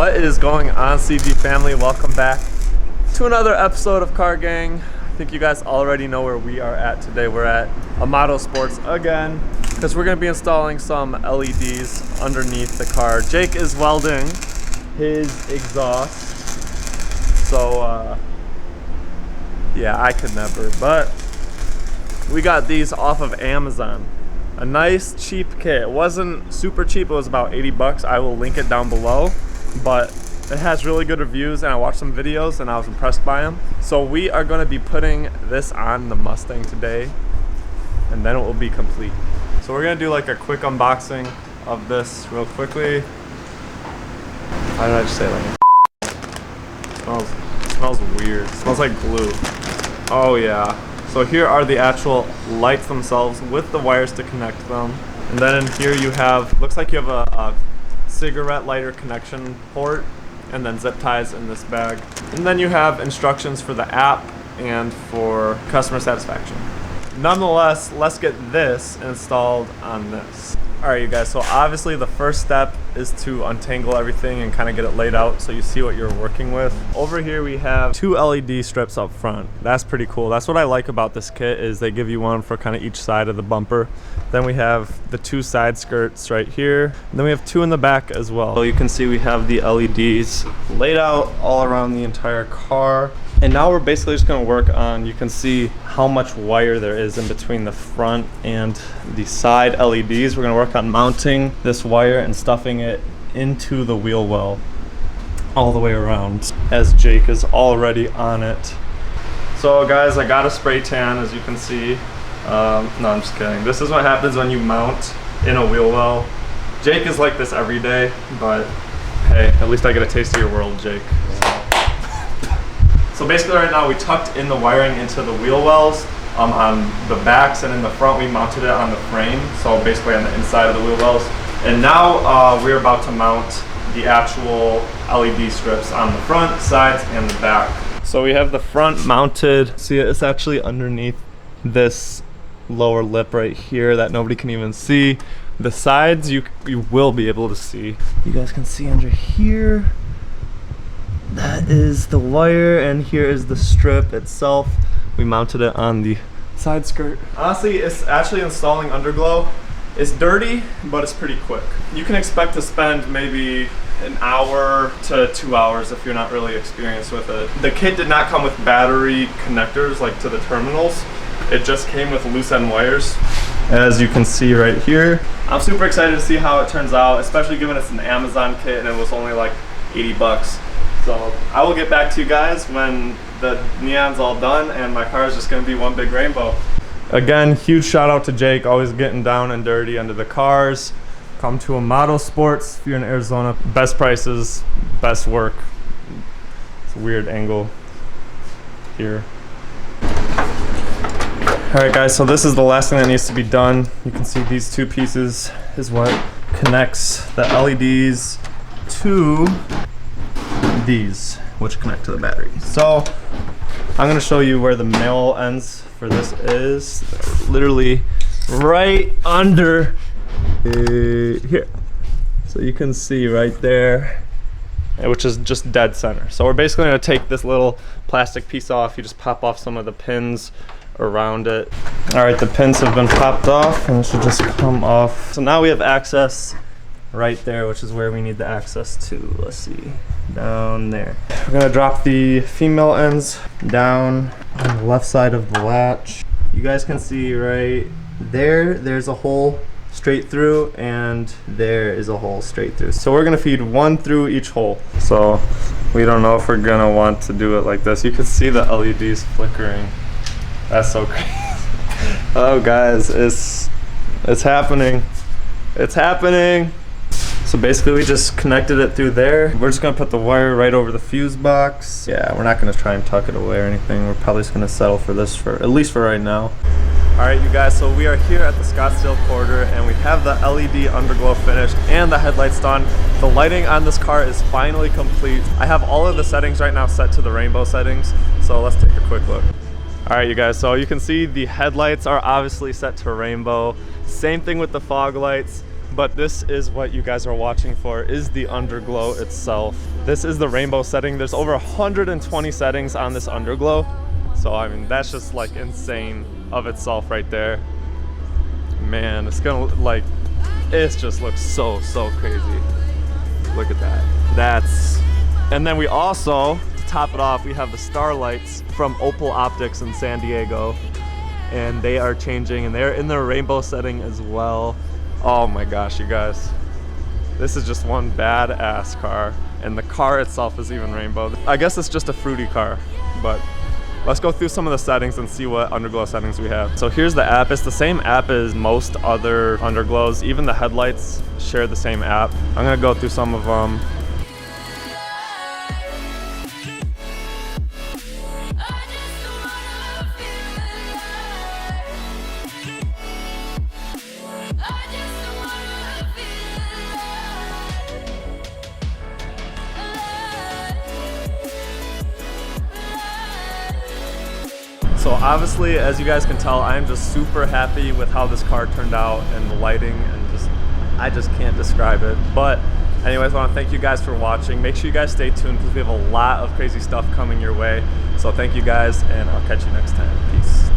What is going on, CG family? Welcome back to another episode of Car Gang. I think you guys already know where we are at today. We're at Amato Sports again because we're going to be installing some LEDs underneath the car. Jake is welding his exhaust. So, yeah, I could never, but we got these off of Amazon. A nice cheap kit. It wasn't super cheap, it was about 80 bucks. I will link it down below, but it has really good reviews and I watched some videos and I was impressed by them. So we are going to be putting this on the Mustang today and then it will be complete. So we're going to do like a quick unboxing of this real quickly. How did I just say like it smells weird. It smells like glue. Oh yeah. So here are the actual lights themselves with the wires to connect them. And then in here you have, looks like you have a cigarette lighter connection port and then zip ties in this bag. And then you have instructions for the app and for customer satisfaction. Nonetheless, let's get this installed on this. All right, you guys, so obviously the first step is to untangle everything and kind of get it laid out so you see what you're working with. Over here we have two LED strips up front. That's pretty cool. That's what I like about this kit is they give you one for kind of each side of the bumper. Then we have the two side skirts right here. And then we have two in the back as well. So you can see we have the LEDs laid out all around the entire car. And now we're basically just gonna work on, you can see how much wire there is in between the front and the side LEDs. We're gonna work on mounting this wire and stuffing it into the wheel well all the way around as Jake is already on it. So guys, I got a spray tan as you can see. No, I'm just kidding. This is what happens when you mount in a wheel well. Jake is like this every day, but hey, at least I get a taste of your world, Jake. So basically right now we tucked in the wiring into the wheel wells on the backs, and in the front we mounted it on the frame, so basically on the inside of the wheel wells. And now we're about to mount the actual LED strips on the front, sides, and the back. So we have the front mounted. See, it's actually underneath this lower lip right here that nobody can even see. The sides you will be able to see. You guys can see under here. That is the wire, and here is the strip itself. We mounted it on the side skirt. Honestly, it's actually installing Underglow. It's dirty, but it's pretty quick. You can expect to spend maybe an hour to 2 hours if you're not really experienced with it. The kit did not come with battery connectors like to the terminals. It just came with loose end wires, as you can see right here. I'm super excited to see how it turns out, especially given it's an Amazon kit and it was only like 80 bucks. So I will get back to you guys when the neon's all done and my car is just gonna be one big rainbow. Again, huge shout out to Jake, always getting down and dirty under the cars. Come to Amato Sports if you're in Arizona. Best prices, best work. It's a weird angle here. All right guys, so this is the last thing that needs to be done. You can see these two pieces is what connects the LEDs to these, which connect to the battery. So I'm going to show you where the male ends for this is. Literally right under here. So you can see right there, which is just dead center. So we're basically going to take this little plastic piece off. You just pop off some of the pins around it. All right, the pins have been popped off and it should just come off. So now we have access right there, which is where we need the access to. Let's see, down there. We're gonna drop the female ends down on the left side of the latch. You guys can see right there, there's a hole straight through, and there is a hole straight through. So we're gonna feed one through each hole. So we don't know if we're gonna want to do it like this. You can see the LEDs flickering. That's so crazy. Oh guys, it's happening. It's happening. So basically we just connected it through there. We're just gonna put the wire right over the fuse box. Yeah, we're not gonna try and tuck it away or anything. We're probably just gonna settle for this for, at least for right now. All right, you guys, so we are here at the Scottsdale quarter and we have the LED underglow finished and the headlights done. The lighting on this car is finally complete. I have all of the settings right now set to the rainbow settings. So let's take a quick look. All right, you guys, so you can see the headlights are obviously set to rainbow. Same thing with the fog lights. But this is what you guys are watching for, is the underglow itself. This is the rainbow setting. There's over 120 settings on this underglow. So I mean, that's just like insane of itself right there. Man, it's gonna like, it just looks so crazy. Look at that. And then we also, to top it off, we have the starlights from Opal Optics in San Diego. And they are changing, and they're in the rainbow setting as well. Oh my gosh, you guys. This is just one badass car. And the car itself is even rainbow. I guess it's just a fruity car, but let's go through some of the settings and see what underglow settings we have. So here's the app. It's the same app as most other underglows. Even the headlights share the same app. I'm gonna go through some of them. So obviously, as you guys can tell, I am just super happy with how this car turned out and the lighting, and I just can't describe it. But anyways, I want to thank you guys for watching. Make sure you guys stay tuned because we have a lot of crazy stuff coming your way. So thank you guys, and I'll catch you next time. Peace.